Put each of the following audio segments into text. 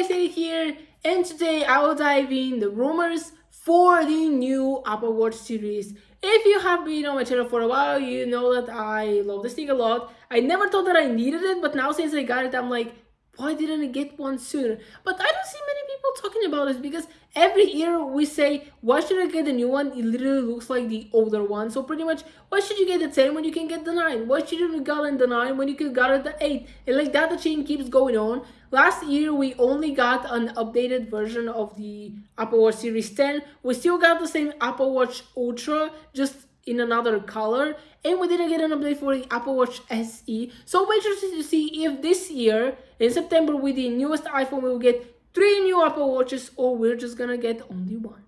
guys, Eddie here, and today I will dive in the rumors for the new Apple Watch series. If you have been on my channel for a while, you know that I love this thing a lot. I never thought that I needed it, but now since I got it, I'm like, why didn't I get one sooner? But I don't see many people talking about this because every year we say, why should I get the new one? It literally looks like the older one. So pretty much, why should you get the 10 when you can get the 9? Why should you get the 9 when you could get the 8? And like that, the chain keeps going on. Last year, we only got an updated version of the Apple Watch Series 10. We still got the same Apple Watch Ultra, just in another color, and we didn't get an update for the Apple Watch SE. So we're interested to see if this year, in September, with the newest iPhone, we will get 3 new Apple Watches, or we're just gonna get only one.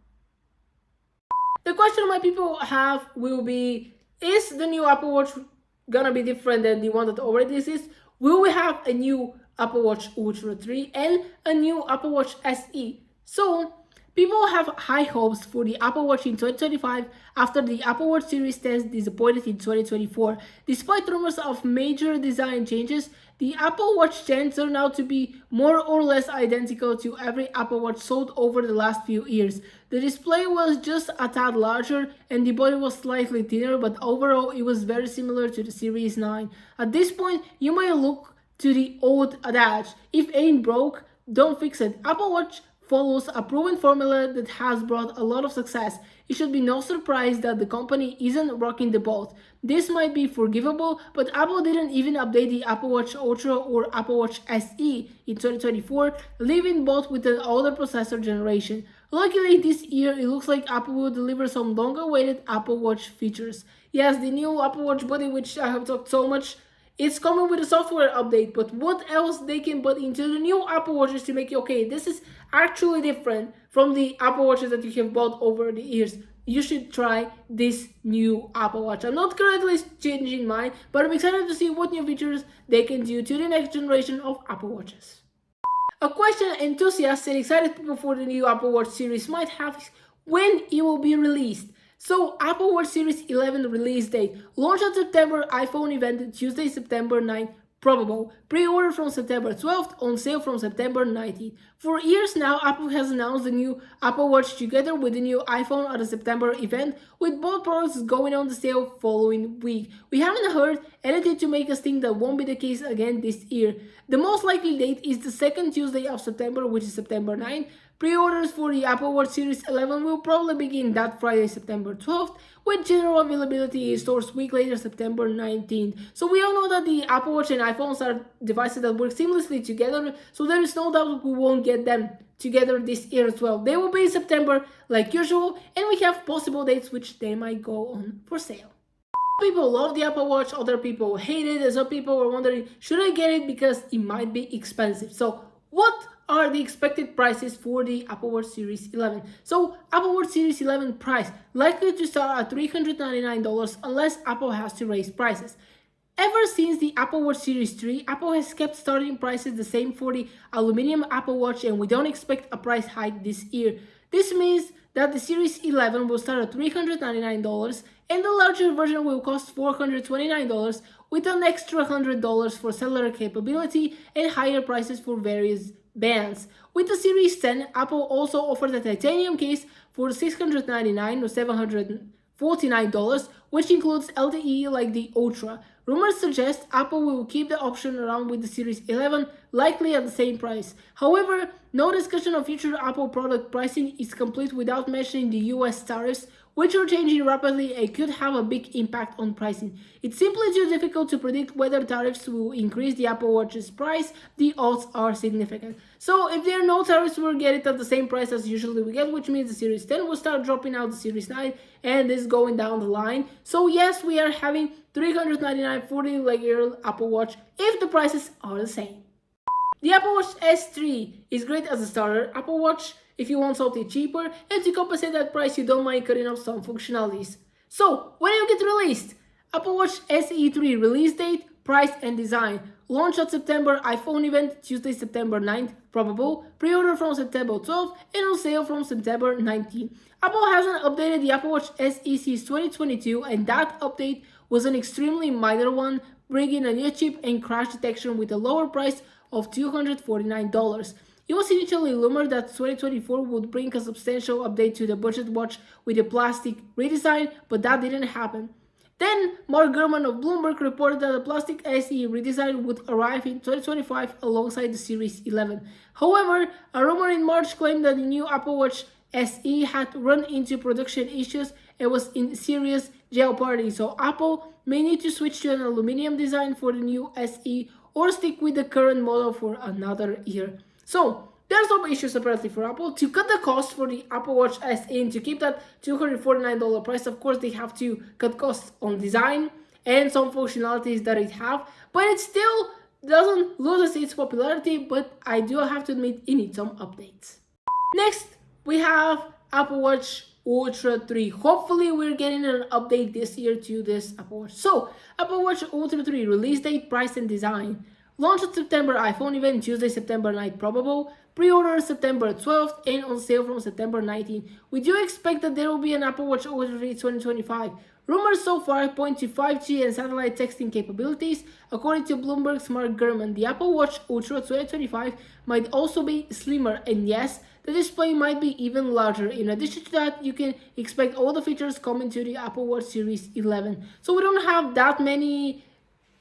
The question my people have will be, is the new Apple Watch gonna be different than the one that already exists? Will we have a new Apple Watch Ultra 3 and a new Apple Watch SE? So people have high hopes for the Apple Watch in 2025 after the Apple Watch Series 10 disappointed in 2024. Despite rumors of major design changes, the Apple Watch 10 turned out to be more or less identical to every Apple Watch sold over the last few years. The display was just a tad larger and the body was slightly thinner, but overall it was very similar to the Series 9. At this point, you might look to the old adage, if ain't broke, don't fix it. Apple Watch follows a proven formula that has brought a lot of success. It should be no surprise that the company isn't rocking the boat. This might be forgivable, but Apple didn't even update the Apple Watch Ultra or Apple Watch SE in 2024, leaving both with an older processor generation. Luckily, this year it looks like Apple will deliver some long-awaited Apple Watch features. Yes, the new Apple Watch body, which I have talked so much, it's coming with a software update, but what else they can put into the new Apple Watches to make you, okay, this is actually different from the Apple Watches that you have bought over the years. You should try this new Apple Watch. I'm not currently changing mine, but I'm excited to see what new features they can do to the next generation of Apple Watches. A question enthusiasts and excited people for the new Apple Watch series might have is when it will be released. So, Apple Watch Series 11 release date, launch on September, iPhone event Tuesday, September 9th, probable. Pre-order from September 12th, on sale from September 19th. For years now, Apple has announced the new Apple Watch together with the new iPhone at the September event, with both products going on the sale following week. We haven't heard anything to make us think that won't be the case again this year. The most likely date is the second Tuesday of September, which is September 9th. Pre-orders for the Apple Watch Series 11 will probably begin that Friday, September 12th, with general availability in stores week later, September 19th. So we all know that the Apple Watch and iPhones are devices that work seamlessly together, so there is no doubt we won't get them together this year as well. They will be in September like usual, and we have possible dates which they might go on for sale. People love the Apple Watch, other people hate it, and some people were wondering, should I get it because it might be expensive? So what are the expected prices for the Apple Watch Series 11? So Apple Watch Series 11 price likely to start at $399 unless Apple has to raise prices. Ever since the Apple Watch Series 3, Apple has kept starting prices the same for the aluminum Apple Watch, and we don't expect a price hike this year. This means that the Series 11 will start at $399 and the larger version will cost $429 with an extra $100 for cellular capability and higher prices for various bands. With the Series 10, Apple also offered a titanium case for $699 or $749, which includes LTE like the Ultra. Rumors suggest Apple will keep the option around with the Series 11, likely at the same price. However, no discussion of future Apple product pricing is complete without mentioning the US tariffs, which are changing rapidly and could have a big impact on pricing. It's simply too difficult to predict whether tariffs will increase the Apple Watch's price. The odds are significant. So if there are no tariffs, we'll get it at the same price as usually we get, which means the Series 10 will start dropping out the Series 9 and this going down the line. So yes, we are having $399 for the regular Apple Watch if the prices are the same. The Apple Watch S3 is great as a starter Apple Watch if you want something cheaper, and to compensate that price you don't mind cutting off some functionalities. So, when will it get released? Apple Watch SE 3 release date, price and design. Launch at September iPhone event Tuesday, September 9th, probable. Pre-order from September 12th and on sale from September 19th. Apple hasn't updated the Apple Watch SE since 2022, and that update was an extremely minor one, bringing a new chip and crash detection with a lower price of $249. It was initially rumored that 2024 would bring a substantial update to the budget watch with a plastic redesign, but that didn't happen. Then, Mark Gurman of Bloomberg reported that the Plastic SE redesign would arrive in 2025 alongside the Series 11. However, a rumor in March claimed that the new Apple Watch SE had run into production issues and was in serious jeopardy, so Apple may need to switch to an aluminum design for the new SE or stick with the current model for another year. So, there's some issues apparently for Apple. To cut the cost for the Apple Watch SE and to keep that $249 price, of course they have to cut costs on design and some functionalities that it have, but it still doesn't lose its popularity, but I do have to admit it needs some updates. Next, we have Apple Watch Ultra 3. Hopefully we're getting an update this year to this Apple Watch. So, Apple Watch Ultra 3 release date, price and design. Launch at September iPhone event, Tuesday, September 9th probable. Pre-order September 12th and on sale from September 19th. We do expect that there will be an Apple Watch Ultra 3 2025. Rumors so far point to 5G and satellite texting capabilities. According to Bloomberg's Mark Gurman, the Apple Watch Ultra 2025 might also be slimmer, and yes, the display might be even larger. In addition to that, you can expect all the features coming to the Apple Watch Series 11. So we don't have that many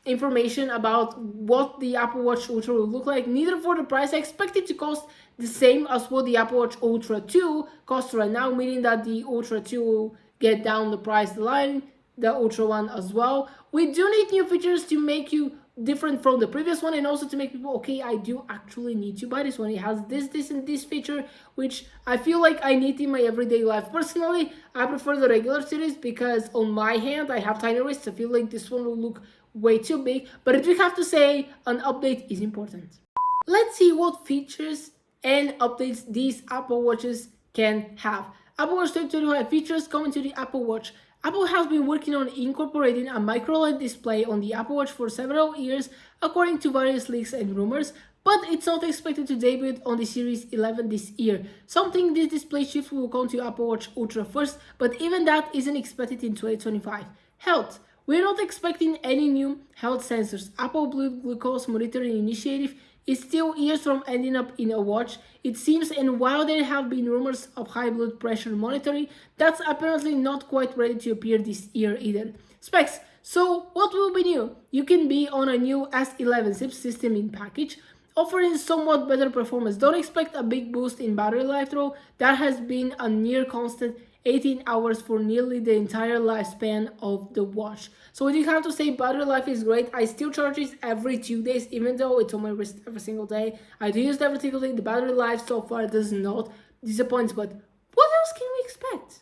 information about what the Apple Watch Ultra will look like, neither for the price. I expect it to cost the same as what the Apple Watch Ultra 2 costs right now, meaning that the Ultra 2 will get down the price line, the Ultra 1 as well. We do need new features to make you different from the previous one, and also to make people, okay, I do actually need to buy this one. It has this and this feature, which I feel like I need in my everyday life. Personally, I prefer the regular series because on my hand, I have tiny wrists. I feel like this one will look way too big, but I do have to say an update is important. Let's see what features and updates these Apple Watches can have. Apple Watch 2025 features coming to the Apple Watch. Apple has been working on incorporating a micro-LED display on the Apple Watch for several years, according to various leaks and rumors, but it's not expected to debut on the Series 11 this year. Something this display shift will come to Apple Watch Ultra first, but even that isn't expected in 2025. Health. We're not expecting any new health sensors. Apple blood glucose monitoring initiative is still years from ending up in a watch, it seems, and while there have been rumors of high blood pressure monitoring, that's apparently not quite ready to appear this year either. Specs. So what will be new? You can be on a new S11 SIP system in package, offering somewhat better performance. Don't expect a big boost in battery life though. That has been a near constant 18 hours for nearly the entire lifespan of the watch. So what you have to say, battery life is great. I still charge it every 2 days, even though it's on my wrist every single day. I do use it every single day. The battery life so far does not disappoint, but what else can we expect?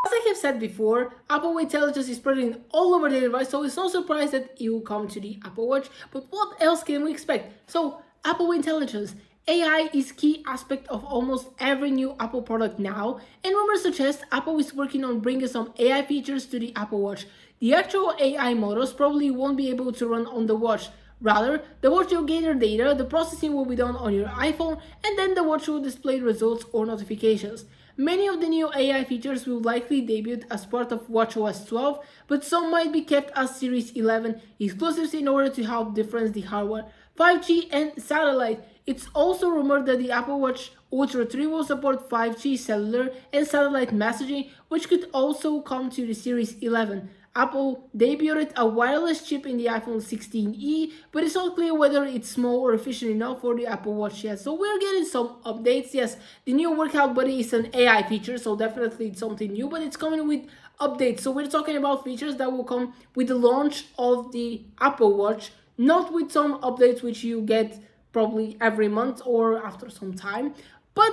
As I have said before, Apple Intelligence is spreading all over the device, so it's no surprise that it will come to the Apple Watch. But what else can we expect? So, Apple Intelligence. AI is key aspect of almost every new Apple product now, and rumors suggest Apple is working on bringing some AI features to the Apple Watch. The actual AI models probably won't be able to run on the watch. Rather, the watch will gather data, the processing will be done on your iPhone, and then the watch will display results or notifications. Many of the new AI features will likely debut as part of watchOS 12, but some might be kept as Series 11 exclusives in order to help difference the hardware. 5G and satellite. It's also rumored that the Apple Watch Ultra 3 will support 5G cellular and satellite messaging, which could also come to the Series 11. Apple debuted a wireless chip in the iPhone 16e, but it's not clear whether it's small or efficient enough for the Apple Watch yet. So we're getting some updates. Yes, the new Workout Buddy is an AI feature, so definitely it's something new, but it's coming with updates. So we're talking about features that will come with the launch of the Apple Watch, not with some updates which you get probably every month or after some time. But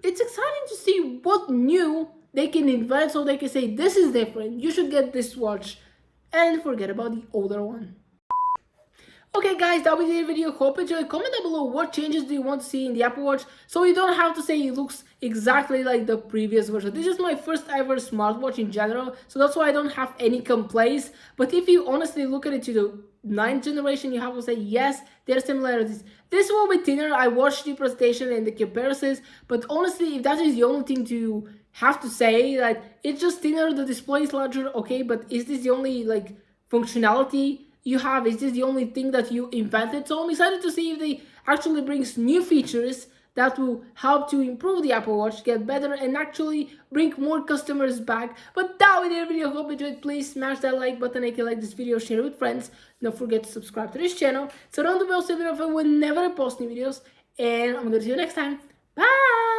it's exciting to see what new they can invent, so they can say this is different, you should get this watch, and forget about the older one. Okay guys, that was the video. Hope you enjoyed. Comment down below what changes do you want to see in the Apple Watch, so you don't have to say it looks exactly like the previous version. This is my first ever smartwatch in general, so that's why I don't have any complaints. But if you honestly look at it to the 9th generation, you have to say yes, there are similarities. This will be thinner. I watched the presentation and the comparisons, but honestly, if that is the only thing to have to say, that it's just thinner, the display is larger, okay, but is this the only like functionality you have? Is this the only thing that you invented? So I'm excited to see if they actually brings new features that will help to improve the Apple Watch, get better, and actually bring more customers back. But that was the video. Hope you enjoyed. Please smash that like button if you like this video, share it with friends. Don't forget to subscribe to this channel, turn on the bell so you don't know whenever I post new videos. And I'm gonna see you next time. Bye!